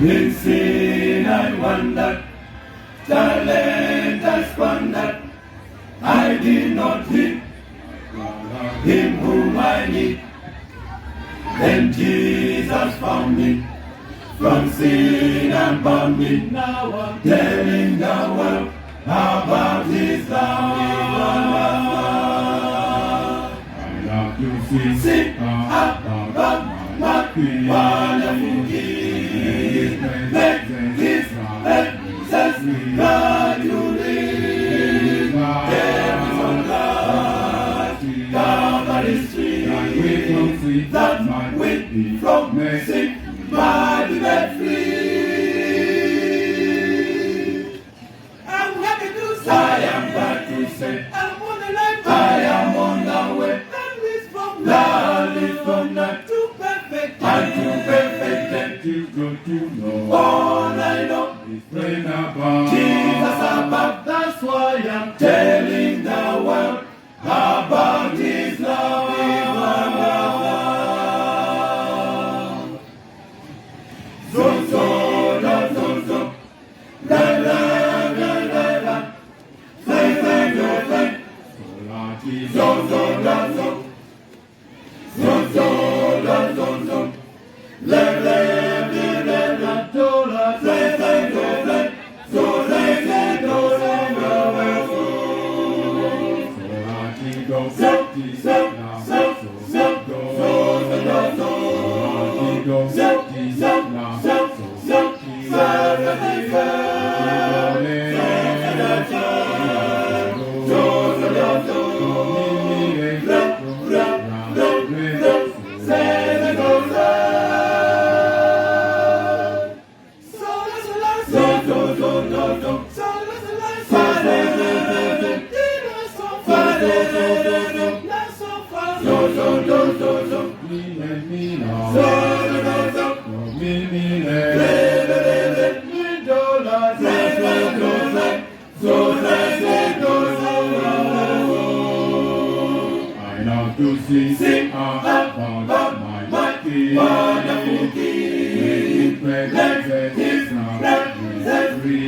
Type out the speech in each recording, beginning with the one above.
In sin I wandered, talent I squandered. I did not heed him whom I need. Then Jesus found me, from sin and bound me. Now I'm telling the world about His love. I love to sing about my wonderful King. Let His praises gradually carries on life. Calvary's tree, that with from sin might be made free. I'm happy to say, I am glad to say, I'm on the line. I am on the way. That is from night to perfect, and to perfect that is good to know. All I know is praying about Jesus above. That's why I'm telling the world about His love. So, so, la, so, so, la, la, la, la, la. Say, say, so, say. So, so, la, so. So, so, la, so, so. La, la, la, la, la, so, la, say, say, so, say. So, say, say, so, say, la, la, so. So, so, so, so, so, so, la, so. So, so, so, so, to sing about my King. Wonderful King. Let His praises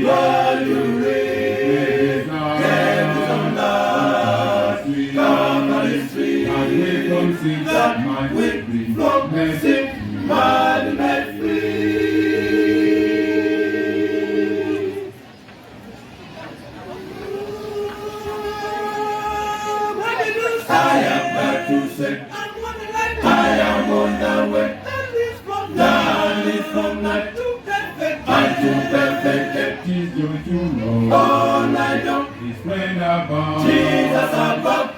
gradually carries on life. Calvary's tree, and we from sin that might be from sin might be made free. I am glad to say, I am on the way. That is from night to perfect, and to perfect that is good to know. All I know is when about Jesus above.